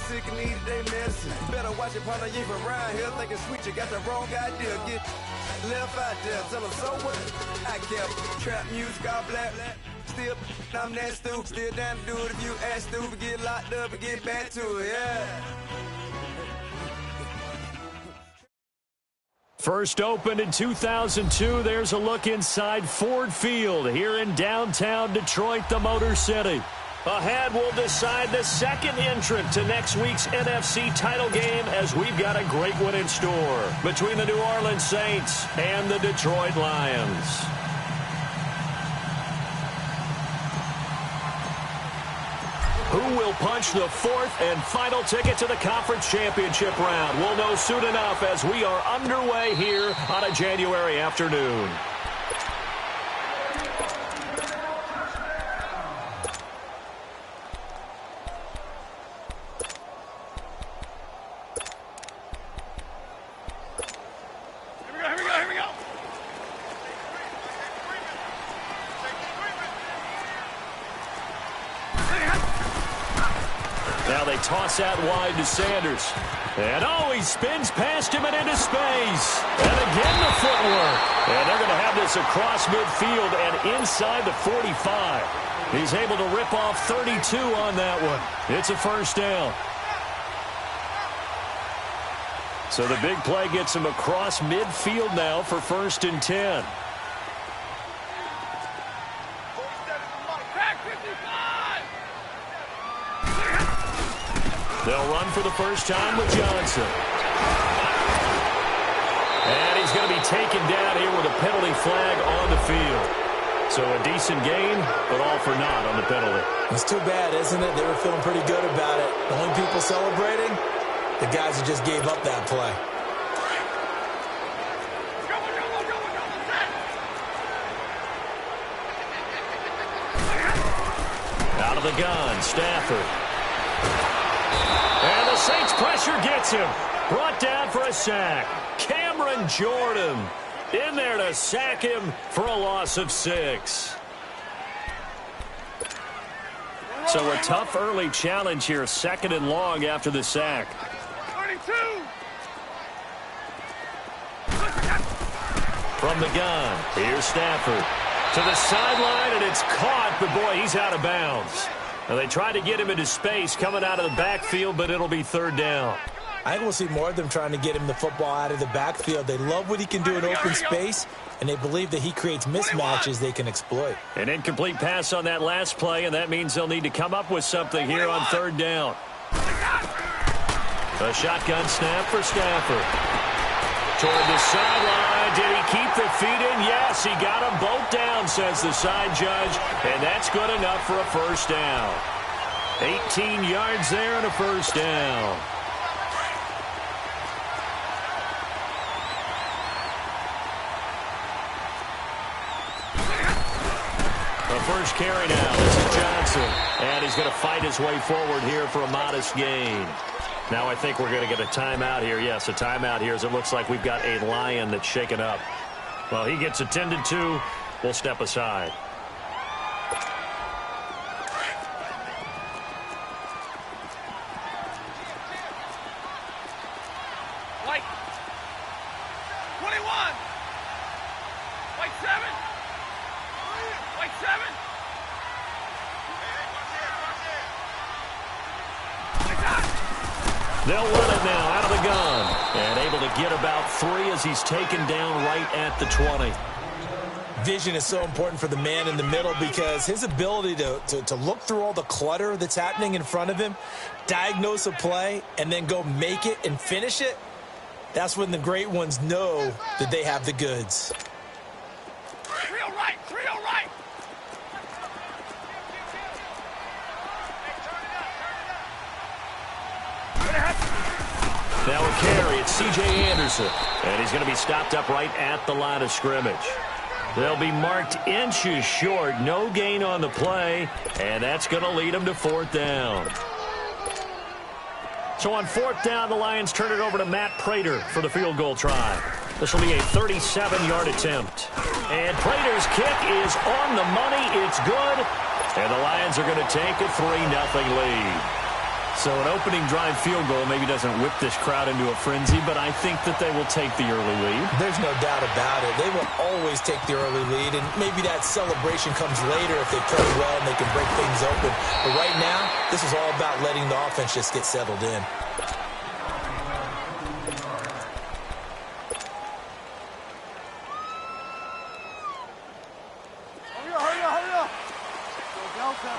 sick and need their medicine. Better watch it, partner, you from around here thinking sweet, you got the wrong idea. Get left out there, tell them so what? I kept trap music all black. Still, I'm that stupid. Still down to do it if you ask stupid. Get locked up and get back to it, yeah. First opened in 2002, there's a look inside Ford Field here in downtown Detroit, the Motor City. Ahead, we'll decide the second entrant to next week's NFC title game as we've got a great one in store between the New Orleans Saints and the Detroit Lions. Who will punch the fourth and final ticket to the conference championship round? We'll know soon enough as we are underway here on a January afternoon. Now they toss out wide to Sanders. And oh, he spins past him and into space. And again the footwork. And they're going to have this across midfield and inside the 45. He's able to rip off 32 on that one. It's a first down. So the big play gets him across midfield now for 1st and 10. They'll run for the first time with Johnson. And he's going to be taken down here with a penalty flag on the field. So a decent gain, but all for naught on the penalty. It's too bad, isn't it? They were feeling pretty good about it. The only people celebrating, the guys who just gave up that play. Out of the gun, Stafford. And the Saints pressure gets him. Brought down for a sack. Cameron Jordan in there to sack him for a loss of 6. So a tough early challenge here. 2nd and long after the sack. 32. From the gun, here's Stafford. To the sideline, and it's caught, but boy, he's out of bounds. Now they tried to get him into space coming out of the backfield, but it'll be 3rd down. I think we'll see more of them trying to get him the football out of the backfield. They love what he can do in open space, and they believe that he creates mismatches they can exploit. An incomplete pass on that last play, and that means they'll need to come up with something here on 3rd down. A shotgun snap for Stafford. Toward the sideline. Did he keep the feet in? Yes, he got them both down, says the side judge, and that's good enough for a first down. 18 yards there and a first down. The first carry now. This is Johnson, and he's going to fight his way forward here for a modest gain. Now I think we're going to get a timeout here. Yes, a timeout here as it looks like we've got a Lion that's shaken up. Well, he gets attended to. We'll step aside. White. 21. White 7. White 7. They'll run it now out of the gun. And able to get about 3 as he's taken down right at the 20. Vision is so important for the man in the middle because his ability to look through all the clutter that's happening in front of him, diagnose a play, and then go make it and finish it, that's when the great ones know that they have the goods. 3 right. 3 right. Now a carry, it's C.J. Anderson. And he's going to be stopped up right at the line of scrimmage. They'll be marked inches short. No gain on the play. And that's going to lead them to 4th down. So on 4th down, the Lions turn it over to Matt Prater for the field goal try. This will be a 37-yard attempt. And Prater's kick is on the money. It's good. And the Lions are going to take a 3-0 lead. So an opening drive field goal maybe doesn't whip this crowd into a frenzy, but I think that they will take the early lead. There's no doubt about it. They will always take the early lead, and maybe that celebration comes later if they play well and they can break things open. But right now, this is all about letting the offense just get settled in. Hurry up. Go Delta.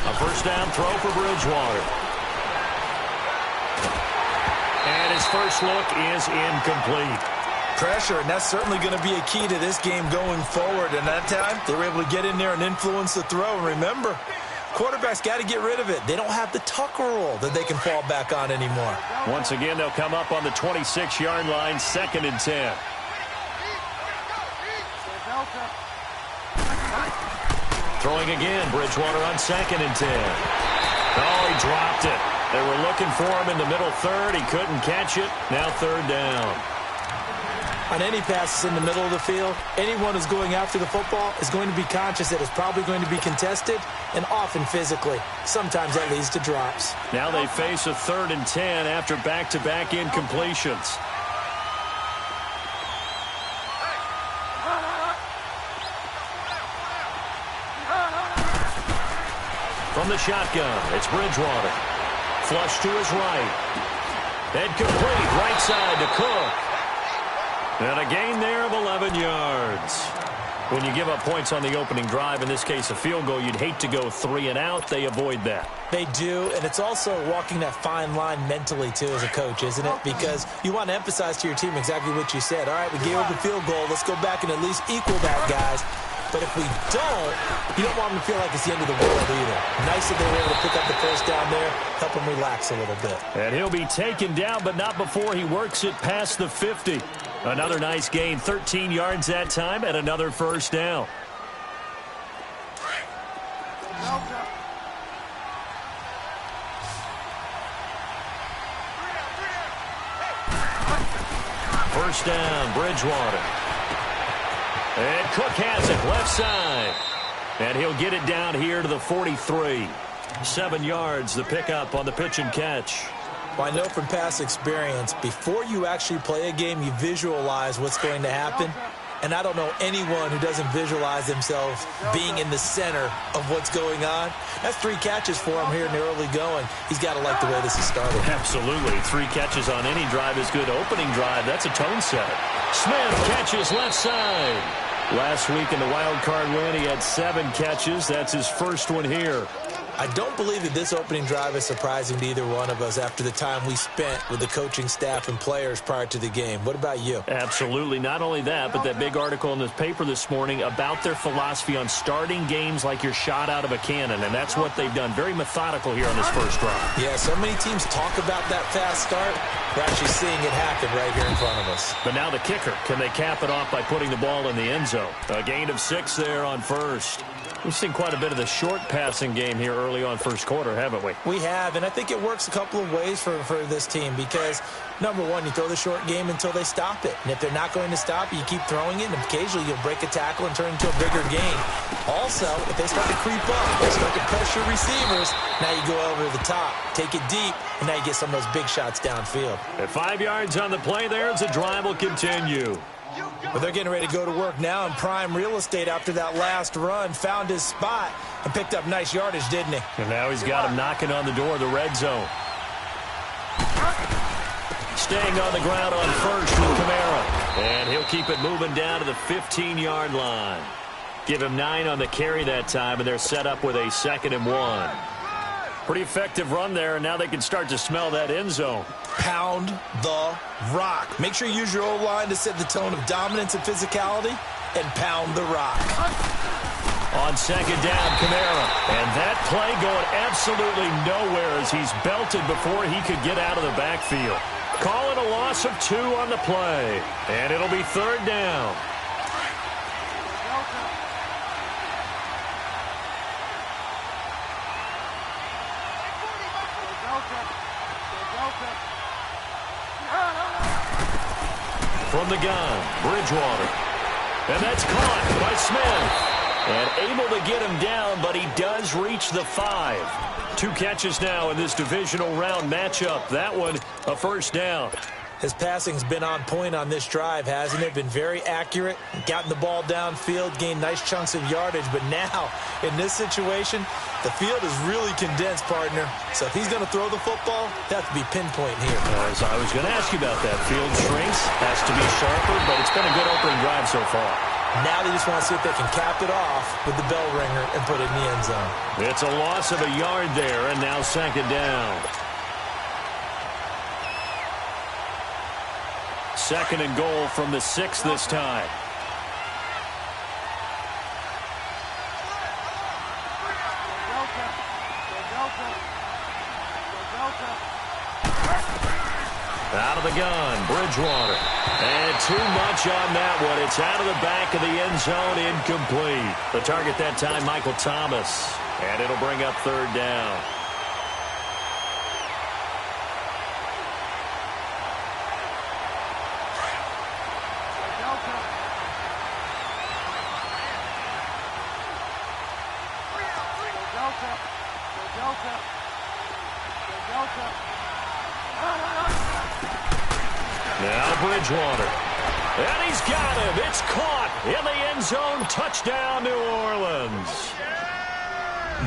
A first down throw for Bridgewater. And his first look is incomplete. Pressure, and that's certainly going to be a key to this game going forward. And that time, they were able to get in there and influence the throw. And remember, quarterbacks got to get rid of it. They don't have the Tucker rule that they can fall back on anymore. Once again, they'll come up on the 26-yard line, 2nd and 10. Throwing again, Bridgewater on 2nd and 10. Oh, he dropped it. They were looking for him in the middle third. He couldn't catch it. Now 3rd down. On any passes in the middle of the field, anyone who's going after the football is going to be conscious that it's probably going to be contested, and often physically. Sometimes that leads to drops. Now they face a 3rd and 10 after back-to-back incompletions. From the shotgun, it's Bridgewater. Flush to his right. Head complete, right side to Cook. And a gain there of 11 yards. When you give up points on the opening drive, in this case a field goal, you'd hate to go 3 and out. They avoid that. They do, and it's also walking that fine line mentally, too, as a coach, isn't it? Because you want to emphasize to your team exactly what you said. All right, we gave up a field goal. Let's go back and at least equal that, guys. But if we don't, you don't want them to feel like it's the end of the world either. Nice that they were able to pick up the first down there, help them relax a little bit. And he'll be taken down, but not before he works it past the 50. Another nice gain, 13 yards that time, and another first down. First down, Bridgewater. And Cook has it, left side. And he'll get it down here to the 43. 7 yards, the pickup on the pitch and catch. Well, I know from past experience, before you actually play a game, you visualize what's going to happen. And I don't know anyone who doesn't visualize themselves being in the center of what's going on. That's 3 catches for him here in the early going. He's got to like the way this is started. Absolutely. 3 catches on any drive is good. Opening drive, that's a tone setter. Smith catches left side. Last week in the wild card win, he had 7 catches. That's his first one here. I don't believe that this opening drive is surprising to either one of us after the time we spent with the coaching staff and players prior to the game. What about you? Absolutely. Not only that, but that big article in the paper this morning about their philosophy on starting games like you're shot out of a cannon, and that's what they've done. Very methodical here on this first drive. Yeah, so many teams talk about that fast start. We're actually seeing it happen right here in front of us. But now the kicker. Can they cap it off by putting the ball in the end zone? A gain of 6 there on first. We've seen quite a bit of the short passing game here early on first quarter, haven't we? We have, and I think it works a couple of ways for this team because, number one, you throw the short game until they stop it. And if they're not going to stop it, you keep throwing it, and occasionally you'll break a tackle and turn it into a bigger gain. Also, if they start to creep up, they start to pressure receivers, now you go over the top, take it deep, and now you get some of those big shots downfield. At 5 yards on the play there, as the drive will continue. But they're getting ready to go to work now in prime real estate after that last run. Found his spot and picked up nice yardage, didn't he? And now he's got him knocking on the door of the red zone. Staying on the ground on first with Kamara. And he'll keep it moving down to the 15-yard line. Give him 9 on the carry that time, and they're set up with a 2nd and 1. Pretty effective run there, and now they can start to smell that end zone. Pound the rock. Make sure you use your O-line to set the tone of dominance and physicality, and pound the rock. On 2nd down, Kamara. And that play going absolutely nowhere as he's belted before he could get out of the backfield. Call it a loss of 2 on the play. And it'll be 3rd down. From the gun, Bridgewater. And that's caught by Smith. And able to get him down, but he does reach the 5. 2 catches now in this divisional round matchup. That one, a first down. His passing's been on point on this drive, hasn't it? Been very accurate, gotten the ball downfield, gained nice chunks of yardage. But now, in this situation, the field is really condensed, partner. So if he's going to throw the football, that has to be pinpoint here. As I was going to ask you about that. Field shrinks, has to be sharper, but it's been a good opening drive so far. Now they just want to see if they can cap it off with the bell ringer and put it in the end zone. It's a loss of a yard there, and now second down. Second and goal from the 6 this time. Out of the gun, Bridgewater. And too much on that one. It's out of the back of the end zone, incomplete. The target that time, Michael Thomas. And it'll bring up third down. Now Bridgewater. And he's got him. It's caught in the end zone. Touchdown, New Orleans.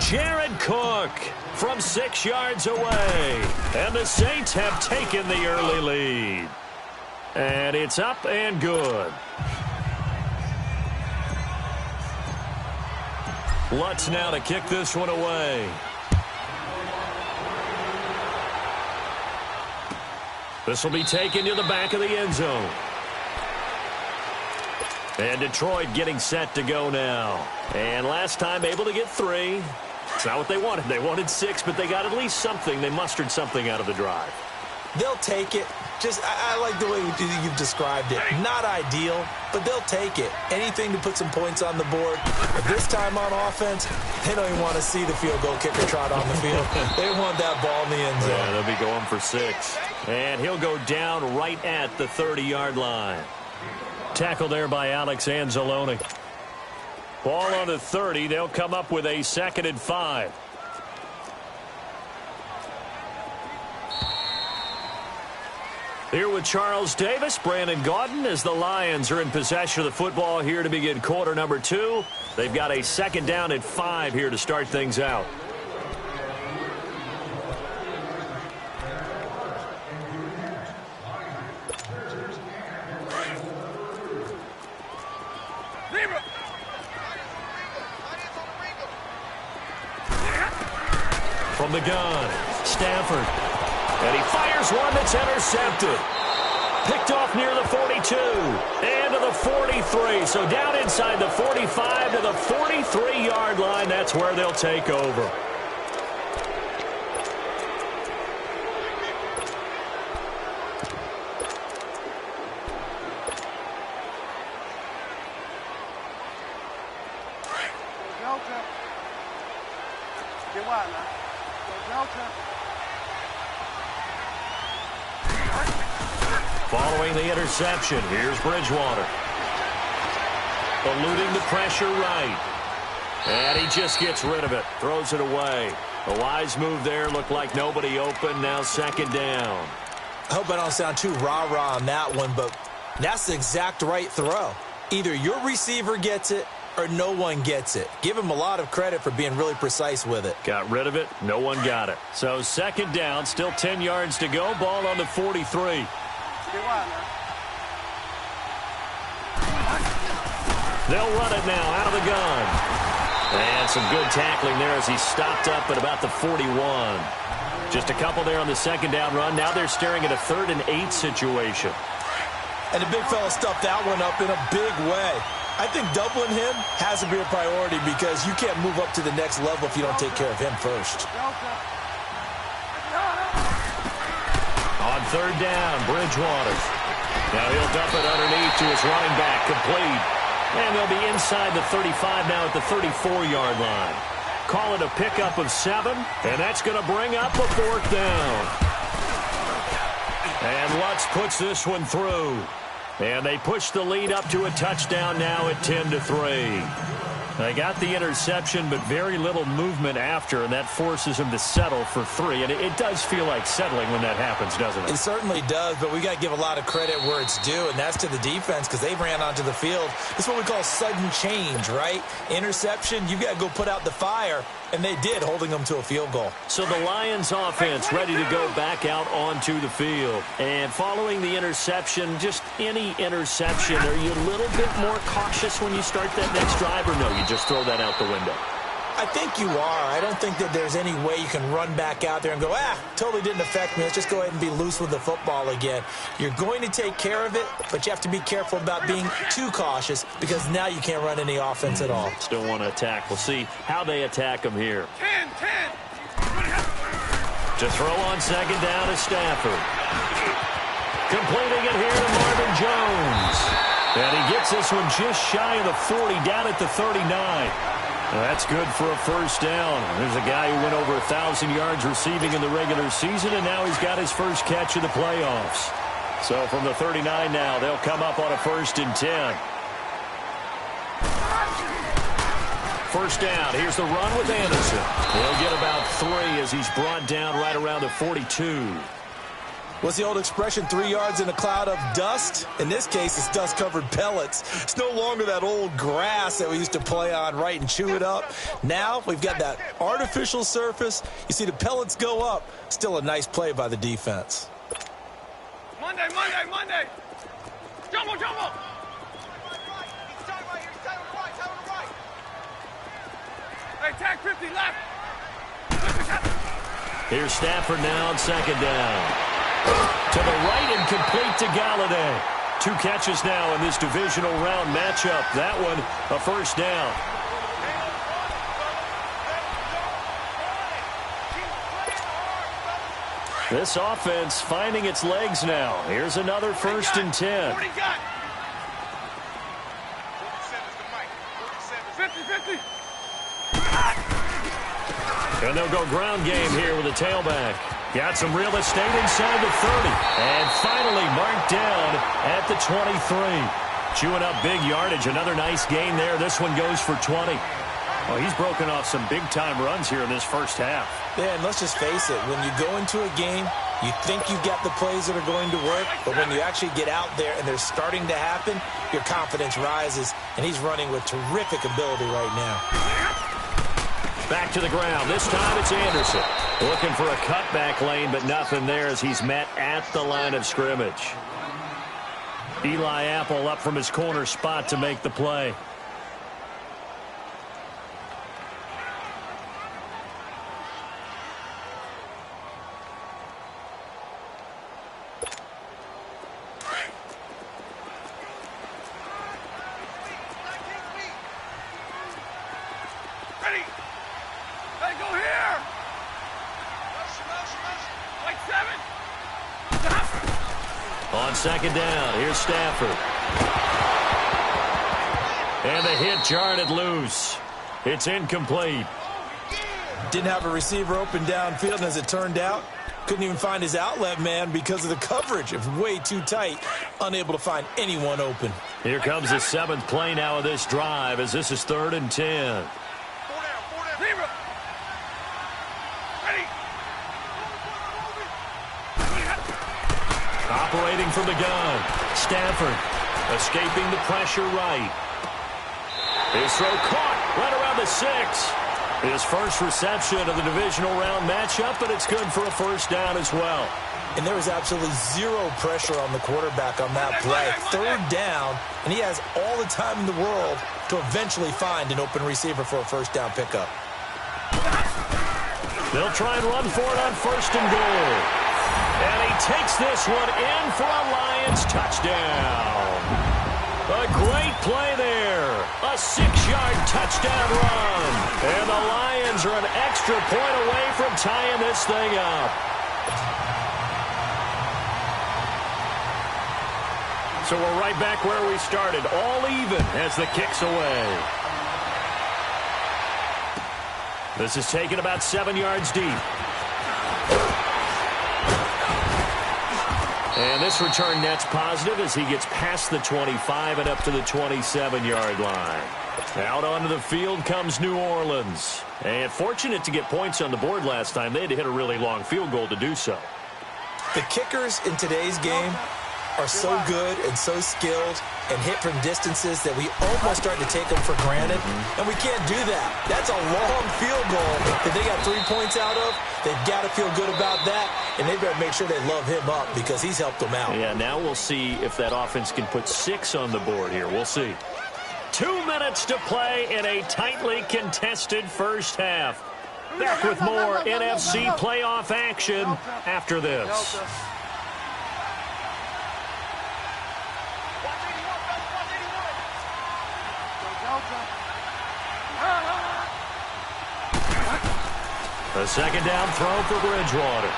Jared Cook from 6 yards away. And the Saints have taken the early lead. And it's up and good. Lutz now to kick this one away. This will be taken to the back of the end zone. And Detroit getting set to go now. And last time able to get 3. It's not what they wanted. They wanted 6, but they got at least something. They mustered something out of the drive. They'll take it. I like the way you've described it. Not ideal, but they'll take it. Anything to put some points on the board. But this time on offense, they don't even want to see the field goal kicker trot on the field. They want that ball in the end zone. Yeah, they'll be going for 6. And he'll go down right at the 30-yard line. Tackled there by Alex Anzalone. Ball on the 30. They'll come up with a 2nd and 5. Here with Charles Davis, Brandon Gaudin, as the Lions are in possession of the football here to begin quarter number 2. They've got a 2nd down and 5 here to start things out. From the gun, Stafford. And he fires one that's intercepted. Picked off near the 42 and to the 43. So down inside the 45 to the 43-yard line. That's where they'll take over. Following the interception, here's Bridgewater. Eluding the pressure right. And he just gets rid of it. Throws it away. A wise move there. Looked like nobody open. Now 2nd down. I hope I don't sound too rah-rah on that one, but that's the exact right throw. Either your receiver gets it or no one gets it. Give him a lot of credit for being really precise with it. Got rid of it. No one got it. So 2nd down. Still 10 yards to go. Ball on the 43. They'll run it now out of the gun. And some good tackling there as he stopped up at about the 41. Just a couple there on the 2nd down run. Now they're staring at a 3rd and 8 situation. And the big fella stuffed that one up in a big way. I think doubling him has to be a priority because you can't move up to the next level if you don't take care of him first. On 3rd down, Bridgewater. Now he'll dump it underneath to his running back, complete. And they'll be inside the 35 now at the 34-yard line. Call it a pickup of 7, and that's going to bring up a 4th down. And Lutz puts this one through. And they push the lead up to a touchdown now at 10-3. They got the interception, but very little movement after, and that forces them to settle for 3. And it does feel like settling when that happens, doesn't it? It certainly does, but we got to give a lot of credit where it's due, and that's to the defense because they ran onto the field. It's what we call sudden change, right? Interception, you got to go put out the fire, and they did, holding them to a field goal. So the Lions offense ready to go back out onto the field. And following the interception, just any interception, are you a little bit more cautious when you start that next drive, or no, you just throw that out the window? I think you are. I don't think that there's any way you can run back out there and go, totally didn't affect me. Let's just go ahead and be loose with the football again. You're going to take care of it, but you have to be careful about being too cautious because now you can't run any offense at all. Still want to attack. We'll see how they attack them here. 10. To throw on second down is Stafford. Completing it here to Marvin Jones. And he gets this one just shy of the 40, down at the 39. That's good for a first down. There's a guy who went over 1,000 yards receiving in the regular season, and now he's got his first catch of the playoffs. So from the 39 now, they'll come up on a 1st and 10. First down. Here's the run with Anderson. He'll get about 3 as he's brought down right around the 42. What's the old expression, 3 yards in a cloud of dust? In this case, it's dust-covered pellets. It's no longer that old grass that we used to play on, right, and chew it up. Now we've got that artificial surface. You see the pellets go up. Still a nice play by the defense. Monday. Jumbo. Hey, tag 50 left. Here's Stafford now on second down. To the right and complete to Galladay. 2 catches now in this divisional round matchup. That one, a first down. This offense finding its legs now. Here's another 1st and 10. 50. And they'll go ground game here with a tailback. Got some real estate inside the 30. And finally marked down at the 23. Chewing up big yardage. Another nice gain there. This one goes for 20. Well, he's broken off some big-time runs here in this first half. Yeah, and let's just face it. When you go into a game, you think you've got the plays that are going to work, but when you actually get out there and they're starting to happen, your confidence rises, and he's running with terrific ability right now. Back to the ground. This time it's Anderson. Looking for a cutback lane, but nothing there as he's met at the line of scrimmage. Eli Apple up from his corner spot to make the play. On second down, here's Stafford. And the hit jarred it loose. It's incomplete. Didn't have a receiver open downfield, and as it turned out, couldn't even find his outlet man because of the coverage. It was way too tight, unable to find anyone open. Here comes the 7th play now of this drive as this is 3rd and 10. Operating from the gun. Stafford escaping the pressure right. His throw caught right around the 6. His first reception of the divisional round matchup, but it's good for a first down as well. And there was absolutely zero pressure on the quarterback on that play. 3rd down, and he has all the time in the world to eventually find an open receiver for a first down pickup. They'll try and run for it on 1st and goal. And he takes this one in for a Lions touchdown. A great play there. A 6-yard touchdown run. And the Lions are an extra point away from tying this thing up. So we're right back where we started. All even as the kick's away. This is taken about 7 yards deep. And this return net's positive as he gets past the 25 and up to the 27-yard line. Out onto the field comes New Orleans. And fortunate to get points on the board last time. They had to hit a really long field goal to do so. The kickers in today's game are so good and so skilled and hit from distances that we almost start to take them for granted. And we can't do that. That's a long field goal that they got 3 points out of. They've got to feel good about that, and they better make sure they love him up because he's helped them out. Yeah, now we'll see if that offense can put 6 on the board here. We'll see. 2 minutes to play in a tightly contested first half. Back with more NFC playoff action after this. A second down throw for Bridgewater.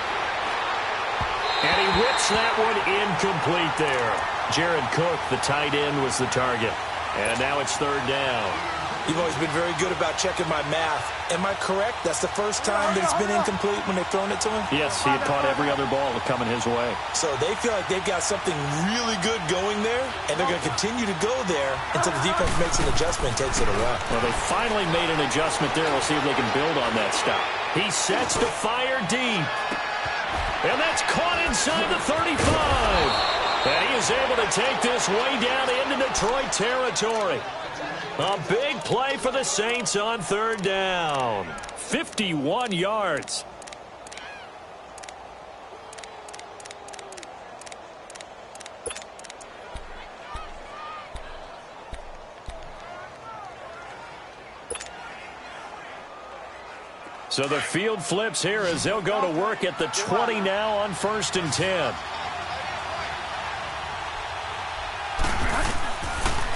And he whips that one incomplete there. Jared Cook, the tight end, was the target. And now it's third down. You've always been very good about checking my math. Am I correct? That's the first time that it's been incomplete when they've thrown it to him? Yes, he had caught every other ball coming his way. So they feel like they've got something really good going there, and they're going to continue to go there until the defense makes an adjustment and takes it away. Well, they finally made an adjustment there. We'll see if they can build on that stop. He sets to fire deep. And that's caught inside the 35. And he is able to take this way down into Detroit territory. A big play for the Saints on third down. 51 yards. So the field flips here as they'll go to work at the 20 now on 1st and 10.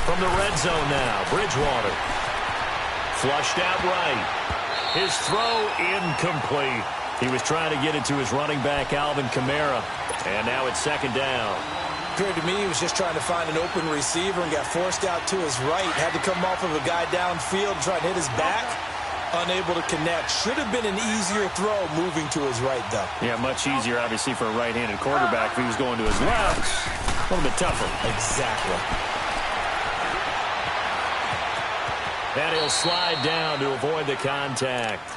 From the red zone now, Bridgewater. Flushed out right. His throw incomplete. He was trying to get it to his running back, Alvin Kamara. And now it's second down. Appeared to me he was just trying to find an open receiver and got forced out to his right. Had to come off of a guy downfield and try and hit his back. Unable to connect. Should have been an easier throw moving to his right, though. Yeah, much easier, obviously, for a right-handed quarterback. If he was going to his left, a little bit tougher. Exactly. And he'll slide down to avoid the contact.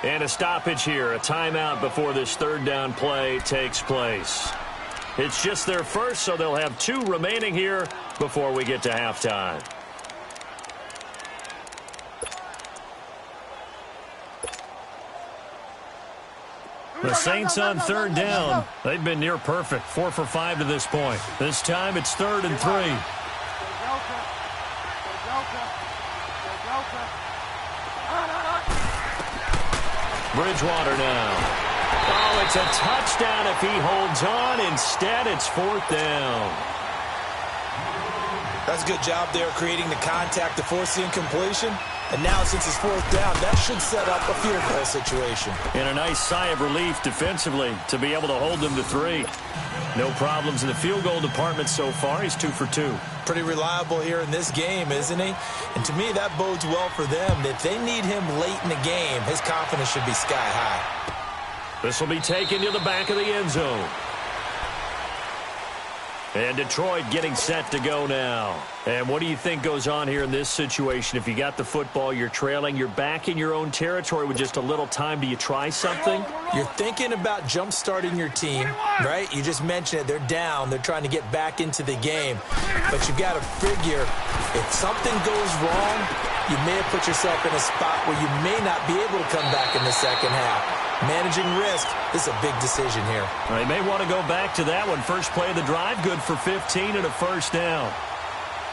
And a stoppage here, a timeout before this third down play takes place. It's just their first, so they'll have 2 remaining here before we get to halftime. The Saints on third down. They've been near perfect, 4 for 5 to this point. This time it's 3rd and 3. Bridgewater now. Oh, it's a touchdown if he holds on. Instead, it's 4th down. That's a good job there creating the contact to force the incompletion. And now, since it's 4th down, that should set up a field goal situation. And a nice sigh of relief defensively to be able to hold them to 3. No problems in the field goal department so far. He's 2 for 2. Pretty reliable here in this game, isn't he? And to me, that bodes well for them. If they need him late in the game, his confidence should be sky high. This will be taken to the back of the end zone. And Detroit getting set to go now. And what do you think goes on here in this situation? If you got the football, you're trailing, you're back in your own territory with just a little time. Do you try something? You're thinking about jump-starting your team, right? You just mentioned it. They're down. They're trying to get back into the game. But you've got to figure if something goes wrong, you may have put yourself in a spot where you may not be able to come back in the second half. Managing risk, this is a big decision here. They may want to go back to that one. First play of the drive, good for 15 and a first down.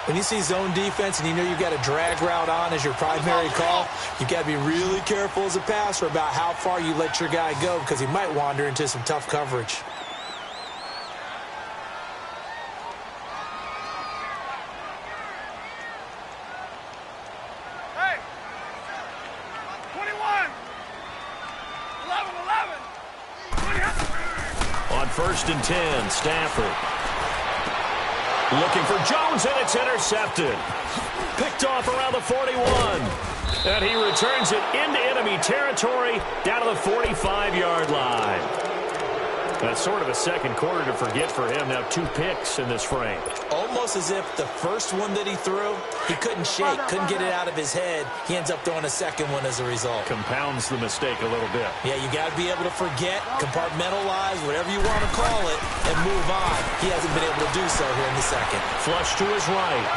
When you see zone defense and you know you've got a drag route on as your primary call, you've got to be really careful as a passer about how far you let your guy go because he might wander into some tough coverage. Hey! 21! 11! On 1st and 10, Stafford. Looking for Jones, and it's intercepted. Picked off around the 41. And he returns it into enemy territory down to the 45-yard line. That's sort of a second quarter to forget for him. Now 2 picks in this frame. Almost as if the first one that he threw, he couldn't shake, couldn't get it out of his head. He ends up throwing a second one as a result. Compounds the mistake a little bit. Yeah, you got to be able to forget, compartmentalize, whatever you want to call it, and move on. He hasn't been able to do so here in the second. Flush to his right.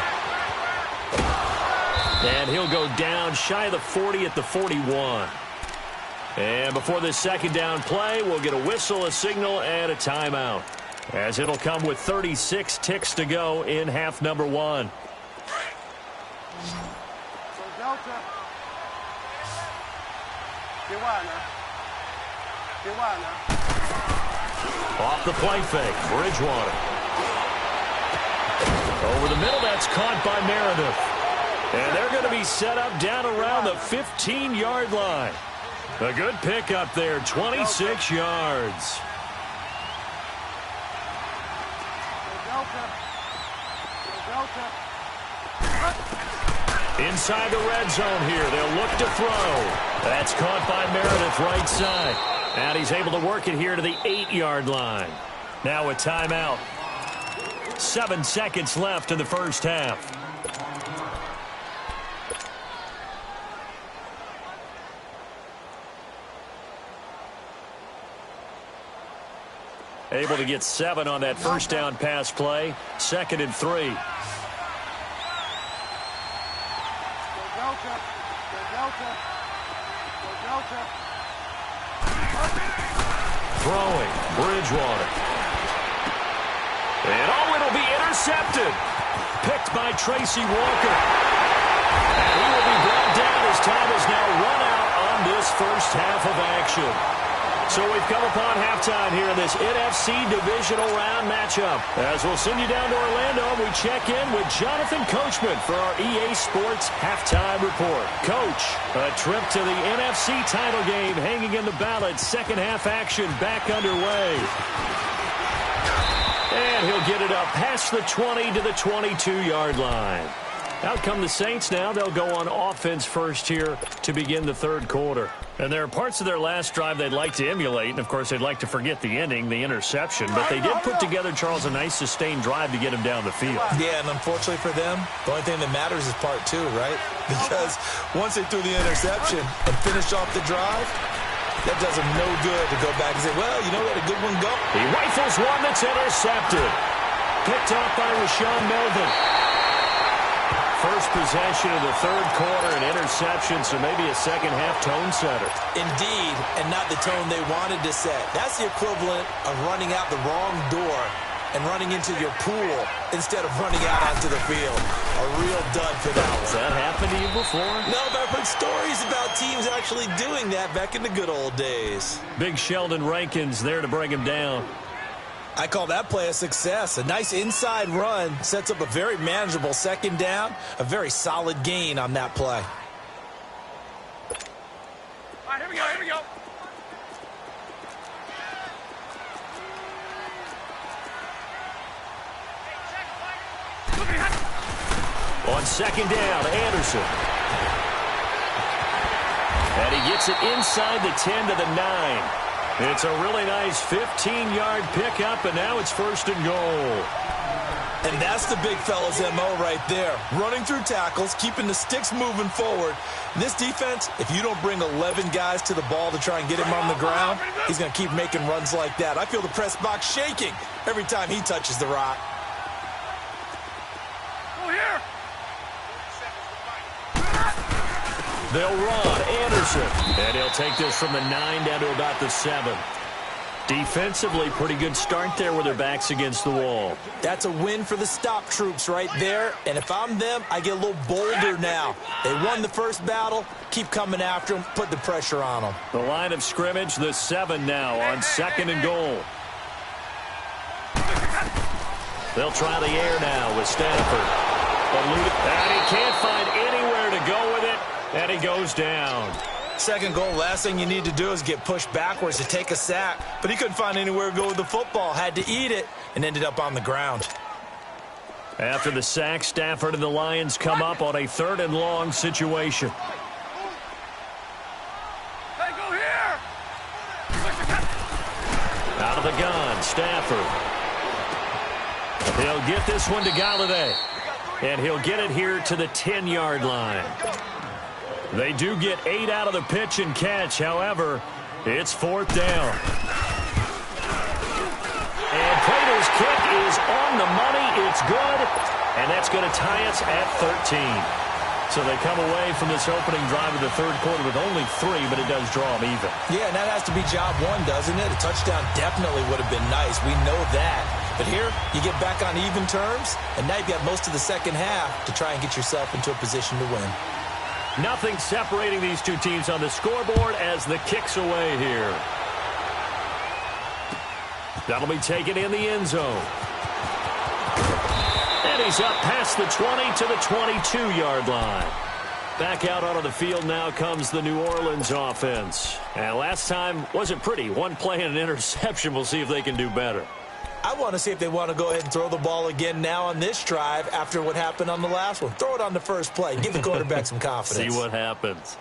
And he'll go down shy of the 40 at the 41. And before this second down play, we'll get a whistle, a signal, and a timeout, as it'll come with 36 ticks to go in half number 1. Off the play fake, Bridgewater. Over the middle, that's caught by Meredith. And they're going to be set up down around the 15-yard line. A good pickup there, 26 yards. Inside the red zone here, they'll look to throw. That's caught by Meredith right side. And he's able to work it here to the 8-yard line. Now a timeout. 7 seconds left in the first half. Able to get 7 on that first down pass play. 2nd and 3. Throwing, Bridgewater. And it'll be intercepted. Picked by Tracy Walker. And he will be brought down as time is now run out on this first half of action. So we've come upon halftime here in this NFC Divisional Round matchup. As we'll send you down to Orlando, we check in with Jonathan Coachman for our EA Sports Halftime Report. Coach, a trip to the NFC title game hanging in the balance. Second half action back underway. And he'll get it up past the 20 to the 22-yard line. Out come the Saints now. They'll go on offense first here to begin the third quarter. And there are parts of their last drive they'd like to emulate. And, of course, they'd like to forget the ending, the interception. But they did put together, Charles, a nice sustained drive to get him down the field. Yeah, and unfortunately for them, the only thing that matters is part 2, right? Because once they threw the interception and finished off the drive, that does them no good to go back and say, well, you know, let a good one go. He rifles one that's intercepted. Picked off by Rashawn Melvin. First possession of the third quarter, an interception, so maybe a second-half tone setter. Indeed, and not the tone they wanted to set. That's the equivalent of running out the wrong door and running into your pool instead of running out onto the field. A real dud for that one. Has that happened to you before? No, but I've heard stories about teams actually doing that back in the good old days. Big Sheldon Rankins there to bring him down. I call that play a success. A nice inside run sets up a very manageable second down. A very solid gain on that play. All right, here we go, here we go. On second down, Anderson. And he gets it inside the 10 to the 9. It's a really nice 15-yard pickup, and now it's 1st and goal. And that's the big fella's MO right there. Running through tackles, keeping the sticks moving forward. This defense, if you don't bring 11 guys to the ball to try and get him on the ground, he's going to keep making runs like that. I feel the press box shaking every time he touches the rock. Go here. They'll run Anderson, and he'll take this from the 9 down to about the 7. Defensively, pretty good start there with their backs against the wall. That's a win for the stop troops right there, and if I'm them, I get a little bolder now. They won the first battle, keep coming after them, put the pressure on them. The line of scrimmage, the 7 now on 2nd and goal. They'll try the air now with Stanford. And he can't find anywhere to go with it. And he goes down. Second goal, last thing you need to do is get pushed backwards to take a sack. But he couldn't find anywhere to go with the football. Had to eat it and ended up on the ground. After the sack, Stafford and the Lions come up on a 3rd and long situation. Hey, go here. Out of the gun, Stafford. He'll get this one to Galladay. And he'll get it here to the 10-yard line. They do get 8 out of the pitch and catch. However, it's 4th down. And Prater's kick is on the money. It's good. And that's going to tie us at 13. So they come away from this opening drive of the third quarter with only 3, but it does draw them even. Yeah, and that has to be job one, doesn't it? A touchdown definitely would have been nice. We know that. But here, you get back on even terms, and now you've got most of the second half to try and get yourself into a position to win. Nothing separating these two teams on the scoreboard as the kick's away here. That'll be taken in the end zone. And he's up past the 20 to the 22-yard line. Back out onto the field now comes the New Orleans offense. And last time wasn't pretty. One play and an interception. We'll see if they can do better. I want to see if they want to go ahead and throw the ball again now on this drive after what happened on the last one. Throw it on the first play. Give the quarterback some confidence. See what happens.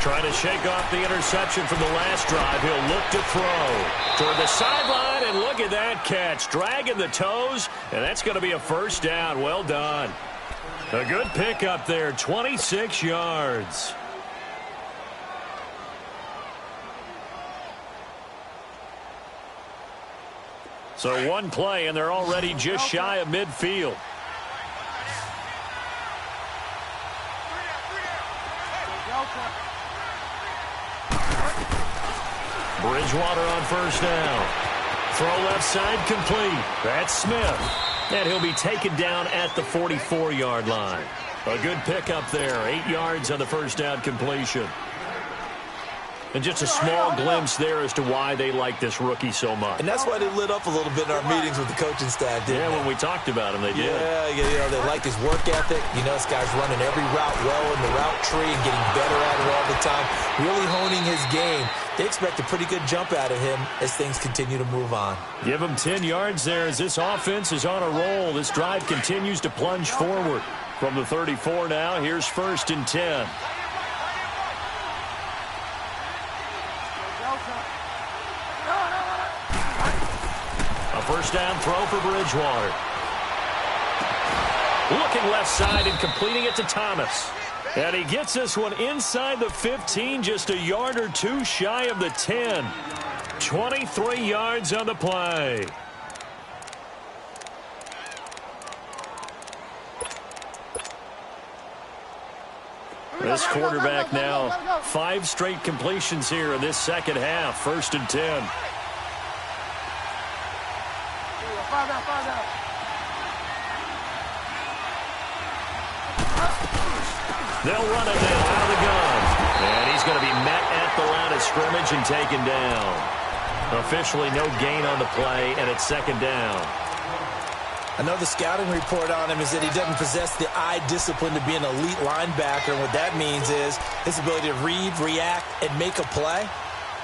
Trying to shake off the interception from the last drive. He'll look to throw toward the sideline, and look at that catch. Dragging the toes, and that's going to be a first down. Well done. A good pickup there, 26 yards. So one play, and they're already just shy of midfield. Bridgewater on first down. Throw left side complete. That's Smith. And he'll be taken down at the 44-yard line. A good pickup there. 8 yards on the first down completion. And just a small glimpse there as to why they like this rookie so much. And that's why they lit up a little bit in our meetings with the coaching staff, didn't they? Yeah, when we talked about him, they did. Yeah, you know, they like his work ethic. You know, this guy's running every route well in the route tree and getting better at it all the time, really honing his game. They expect a pretty good jump out of him as things continue to move on. Give him 10 yards there as this offense is on a roll. This drive continues to plunge forward. From the 34 now, here's 1st and 10. A first down throw for Bridgewater. Looking left side and completing it to Thomas. And he gets this one inside the 15, just a yard or two shy of the 10. 23 yards on the play. This quarterback now 5 straight completions here in this second half. 1st and 10. They'll run it now out of the gun. And he's going to be met at the line of scrimmage and taken down. Officially no gain on the play, and it's 2nd down. I know the scouting report on him is that he doesn't possess the eye discipline to be an elite linebacker. And what that means is his ability to read, react, and make a play.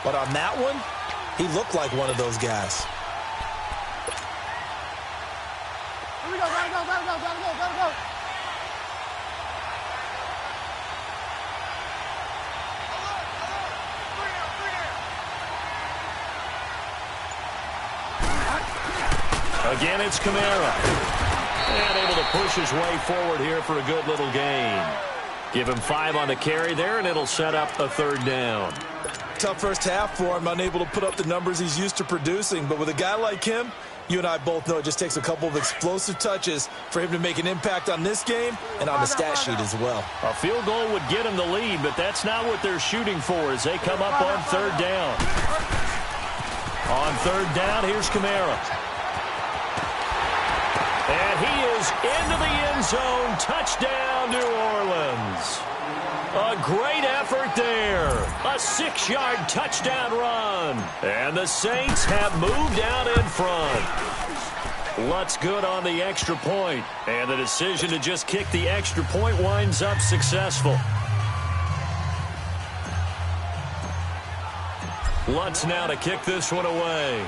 But on that one, he looked like one of those guys. Here we go, gotta go. Again, it's Kamara. And able to push his way forward here for a good little gain. Give him 5 on the carry there, and it'll set up a 3rd down. Tough first half for him, unable to put up the numbers he's used to producing. But with a guy like him, you and I both know it just takes a couple of explosive touches for him to make an impact on this game and on the stat sheet as well. A field goal would get him the lead, but that's not what they're shooting for as they come up on 3rd down. On 3rd down, here's Kamara. And he is into the end zone. Touchdown, New Orleans. A great effort there. A 6-yard touchdown run. And the Saints have moved out in front. Lutz good on the extra point. And the decision to just kick the extra point winds up successful. Lutz now to kick this one away.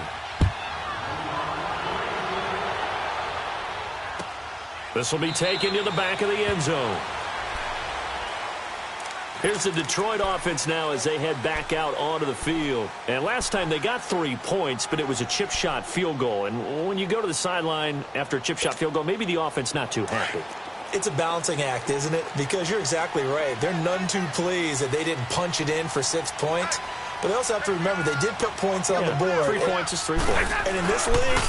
This will be taken to the back of the end zone. Here's the Detroit offense now as they head back out onto the field. And last time they got 3 points, but it was a chip shot field goal. And when you go to the sideline after a chip shot field goal, maybe the offense not too happy. It's a balancing act, isn't it? Because you're exactly right. They're none too pleased that they didn't punch it in for 6 points. But they also have to remember they did put points on the board. 3 points is 3 points. And in this league,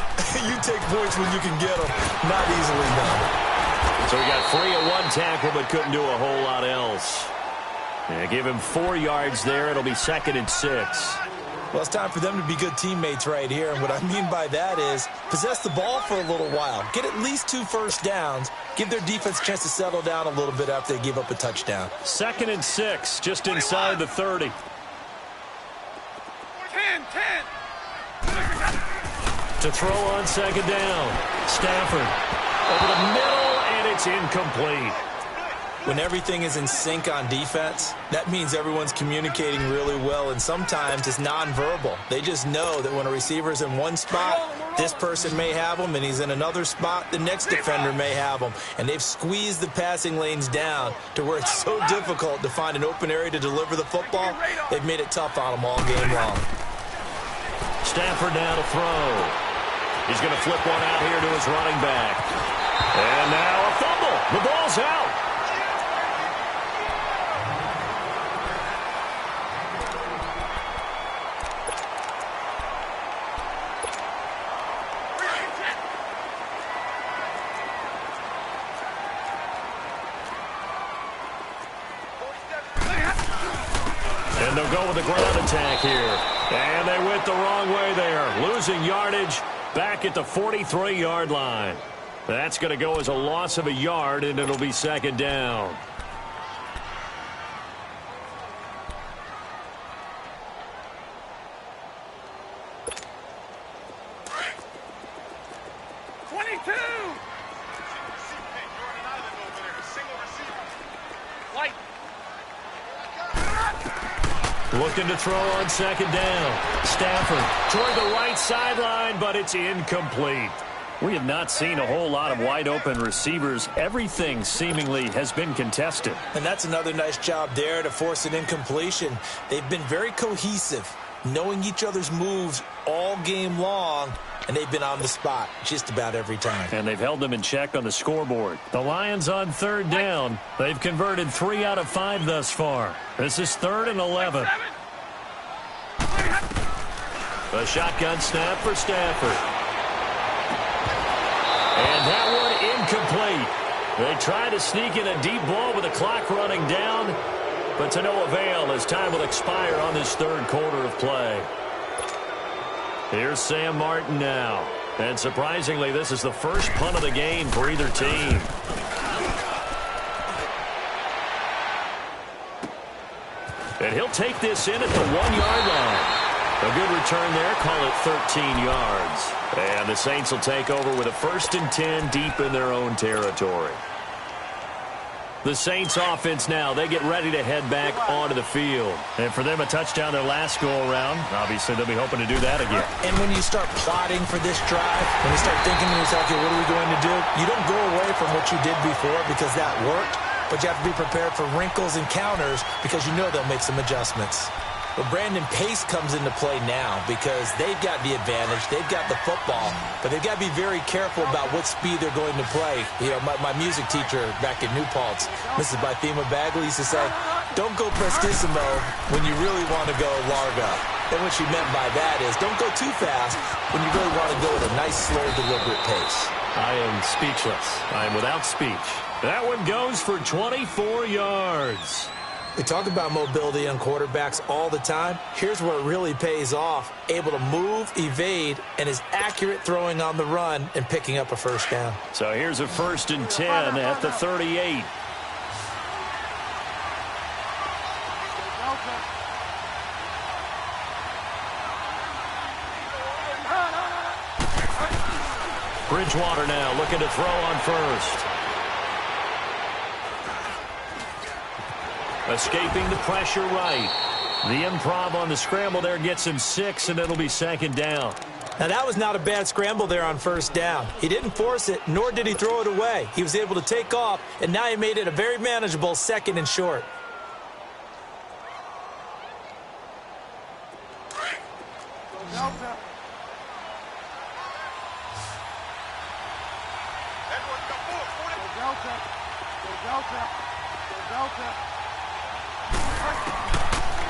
you take points when you can get them. Not easily done. So he got free at 1 tackle but couldn't do a whole lot else. Yeah, give him 4 yards there. It'll be 2nd and 6. Well, it's time for them to be good teammates right here. And what I mean by that is possess the ball for a little while. Get at least 2 first downs. Give their defense a chance to settle down a little bit after they give up a touchdown. 2nd and 6, just inside the 30. 10. To throw on 2nd down. Stafford over the middle, and it's incomplete. When everything is in sync on defense, that means everyone's communicating really well, and sometimes it's nonverbal. They just know that when a receiver's in one spot, this person may have him, and he's in another spot, the next defender may have him. And they've squeezed the passing lanes down to where it's so difficult to find an open area to deliver the football. They've made it tough on them all game long. Stafford now to throw. He's going to flip one out here to his running back. And now a fumble. The ball's out. And they'll go with the ground attack here. And they went the wrong way there. Losing yardage back at the 43-yard line. That's going to go as a loss of a yard, and it'll be 2nd down. Looking to throw on 2nd down. Stafford toward the right sideline, but it's incomplete. We have not seen a whole lot of wide-open receivers. Everything seemingly has been contested. And that's another nice job there to force an incompletion. They've been very cohesive, knowing each other's moves all game long, and they've been on the spot just about every time. And they've held them in check on the scoreboard. The Lions on 3rd down. They've converted 3 out of 5 thus far. This is 3rd and 11. A shotgun snap for Stafford. And that one incomplete. They try to sneak in a deep ball with the clock running down, but to no avail as time will expire on this 3rd quarter of play. Here's Sam Martin now. And surprisingly, this is the first punt of the game for either team. And he'll take this in at the 1-yard line. A good return there. Call it 13 yards. And the Saints will take over with a 1st and 10 deep in their own territory. The Saints offense now, they get ready to head back onto the field. And for them, a touchdown their last go-around. Obviously, they'll be hoping to do that again. And when you start plotting for this drive, when you start thinking to yourself, okay, what are we going to do? You don't go away from what you did before because that worked, but you have to be prepared for wrinkles and counters because you know they'll make some adjustments. But Brandon, pace comes into play now because they've got the advantage. They've got the football, but they've got to be very careful about what speed they're going to play. You know, my music teacher back in New Paltz, Mrs. Bythema Bagley, used to say, don't go prestissimo when you really want to go largo. And what she meant by that is don't go too fast when you really want to go at a nice, slow, deliberate pace. I am speechless. I am without speech. That one goes for 24 yards. We talk about mobility on quarterbacks all the time. Here's where it really pays off. Able to move, evade, and is accurate throwing on the run and picking up a 1st down. So here's a 1st and 10 at the 38. Bridgewater now looking to throw on 1st. Escaping the pressure right. The improv on the scramble there gets him 6, and it'll be 2nd down. Now, that was not a bad scramble there on first down. He didn't force it, nor did he throw it away. He was able to take off, and now he made it a very manageable 2nd and short.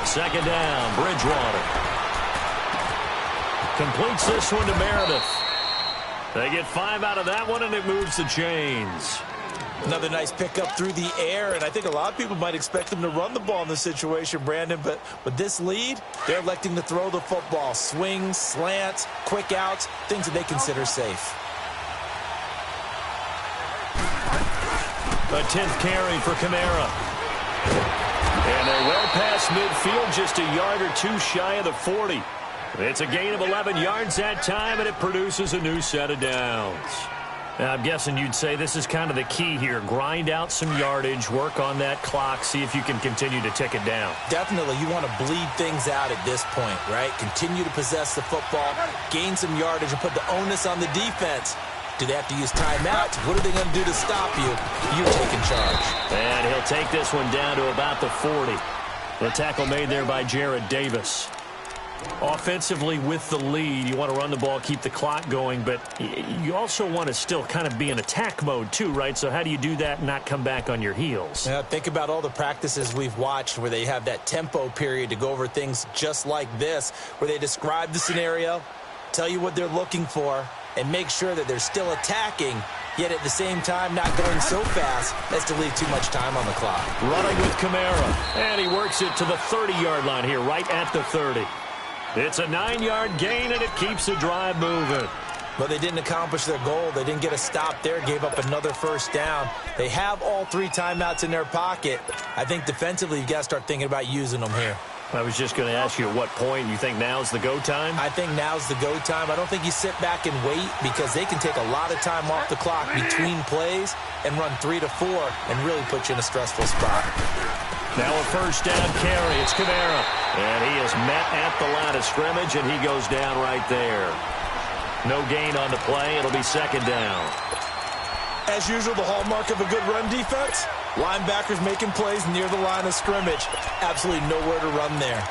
Second down, Bridgewater. Completes this one to Meredith. They get 5 out of that one, and it moves the chains. Another nice pickup through the air, and I think a lot of people might expect them to run the ball in this situation, Brandon, but with this lead, they're electing to throw the football. Swings, slants, quick outs, things that they consider safe. A 10th carry for Kamara. And they're well past midfield, just a yard or two shy of the 40. It's a gain of 11 yards that time, and it produces a new set of downs. Now, I'm guessing you'd say this is kind of the key here. Grind out some yardage, work on that clock, see if you can continue to tick it down. Definitely, you want to bleed things out at this point, right? Continue to possess the football, gain some yardage, and put the onus on the defense. Do they have to use timeouts? What are they going to do to stop you? You're taking charge. And he'll take this one down to about the 40. The tackle made there by Jared Davis. Offensively with the lead, you want to run the ball, keep the clock going, but you also want to still kind of be in attack mode too, right? So how do you do that and not come back on your heels? Yeah, think about all the practices we've watched where they have that tempo period to go over things just like this, where they describe the scenario, tell you what they're looking for, and make sure that they're still attacking, yet at the same time not going so fast as to leave too much time on the clock. Running with Kamara, and he works it to the 30-yard line here, right at the 30. It's a 9-yard gain, and it keeps the drive moving. But they didn't accomplish their goal. They didn't get a stop there, gave up another first down. They have all 3 timeouts in their pocket. I think defensively you've got to start thinking about using them here. I was just going to ask you at what point you think now's the go time? I think now's the go time. I don't think you sit back and wait because they can take a lot of time off the clock between plays and run 3 to 4 and really put you in a stressful spot. Now a first down carry. It's Kamara. And he is met at the line of scrimmage, and he goes down right there. No gain on the play. It'll be second down. As usual, the hallmark of a good run defense, linebackers making plays near the line of scrimmage. Absolutely nowhere to run there.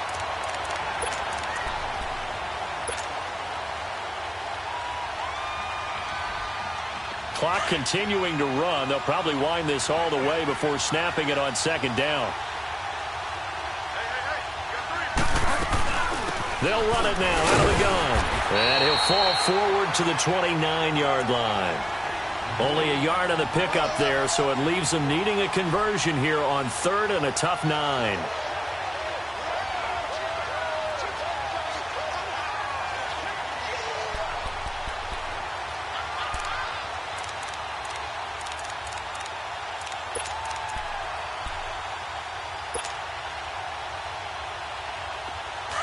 Clock continuing to run. They'll probably wind this all the way before snapping it on second down. They'll run it now out of the gun. And he'll fall forward to the 29-yard line. Only a yard on the pickup there, so it leaves them needing a conversion here on 3rd and a tough 9.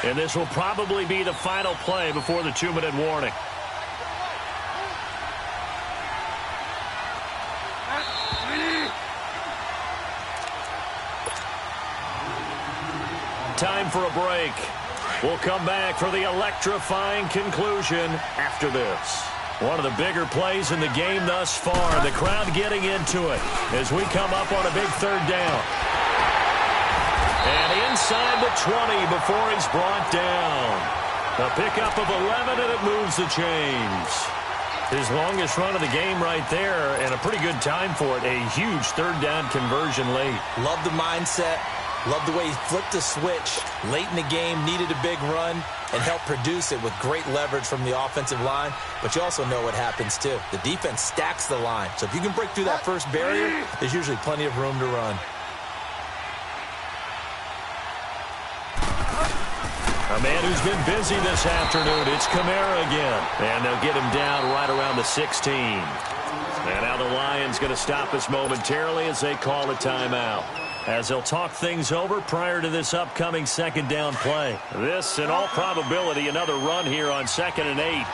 And this will probably be the final play before the 2-minute warning. Time for a break. We'll come back for the electrifying conclusion after this. One of the bigger plays in the game thus far. The crowd getting into it as we come up on a big 3rd down. And inside the 20 before he's brought down. A pickup of 11, and it moves the chains. His longest run of the game right there, and a pretty good time for it. A huge 3rd down conversion late. Love the mindset. Love the way he flipped the switch late in the game, needed a big run, and helped produce it with great leverage from the offensive line. But you also know what happens, too. The defense stacks the line. So if you can break through that first barrier, there's usually plenty of room to run. A man who's been busy this afternoon. It's Kamara again. And they'll get him down right around the 16. And now the Lions going to stop us momentarily as they call a timeout. As they'll talk things over prior to this upcoming 2nd down play. This, in all probability, another run here on 2nd and 8.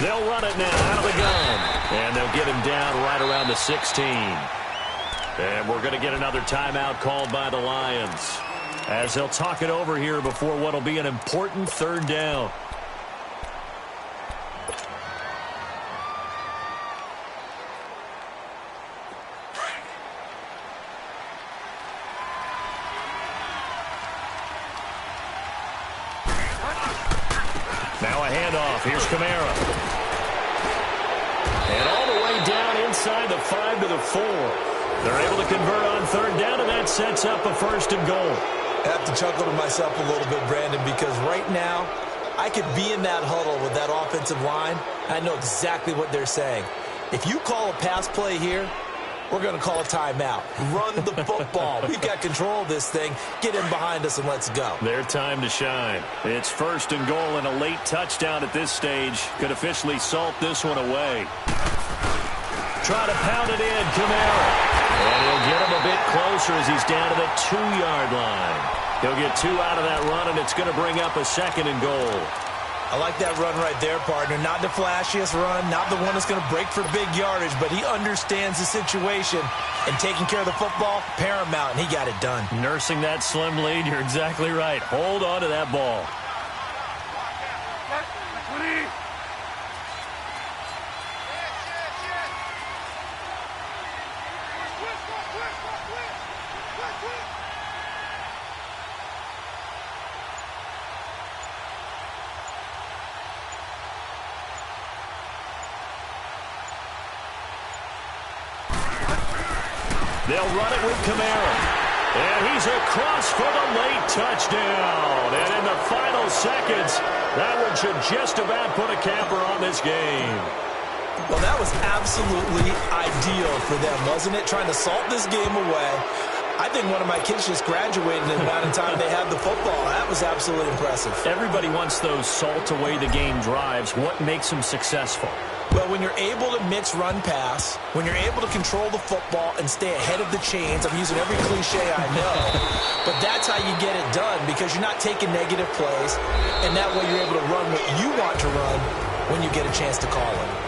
They'll run it now out of the gun. And they'll get him down right around the 16. And we're going to get another timeout called by the Lions. as they'll talk it over here before what will be an important third down. Now a handoff. Here's Kamara. And all the way down inside the 5 to the 4. They're able to convert on third down, and that sets up a 1st and goal. I have to chuckle to myself a little bit, Brandon, because right now I could be in that huddle with that offensive line. I know exactly what they're saying. If you call a pass play here, we're going to call a timeout. Run the football. We've got control of this thing. Get in behind us and let's go. Their time to shine. It's 1st and goal, and a late touchdown at this stage could officially salt this one away. Try to pound it in, Kamara. And he'll get him a bit closer as he's down to the 2-yard line. He'll get 2 out of that run, and it's going to bring up a 2nd and goal. I like that run right there, partner. Not the flashiest run, not the one that's going to break for big yardage, but he understands the situation, and taking care of the football, paramount, and he got it done. Nursing that slim lead, you're exactly right. Hold on to that ball. They'll run it with Kamara. And he's across for the late touchdown. And in the final seconds, that one should just about put a capper on this game. Well, that was absolutely ideal for them, wasn't it? Trying to salt this game away. I think one of my kids just graduated in the amount of time they had the football. That was absolutely impressive. Everybody wants those salt away the game drives. What makes them successful? Well, when you're able to mix run-pass, when you're able to control the football and stay ahead of the chains, I'm using every cliche I know, but that's how you get it done because you're not taking negative plays, and that way you're able to run what you want to run when you get a chance to call it.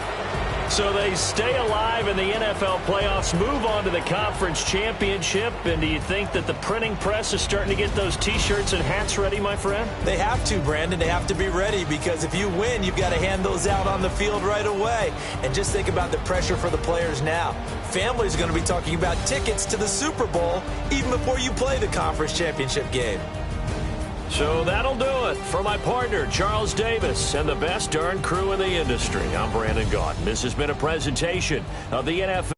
So they stay alive in the NFL playoffs, move on to the conference championship, and do you think that the printing press is starting to get those T-shirts and hats ready, my friend? They have to, Brandon. They have to be ready because if you win, you've got to hand those out on the field right away. And just think about the pressure for the players now. Families are going to be talking about tickets to the Super Bowl even before you play the conference championship game. So that'll do it for my partner, Charles Davis, and the best darn crew in the industry. I'm Brandon Gaudin. This has been a presentation of the NFL.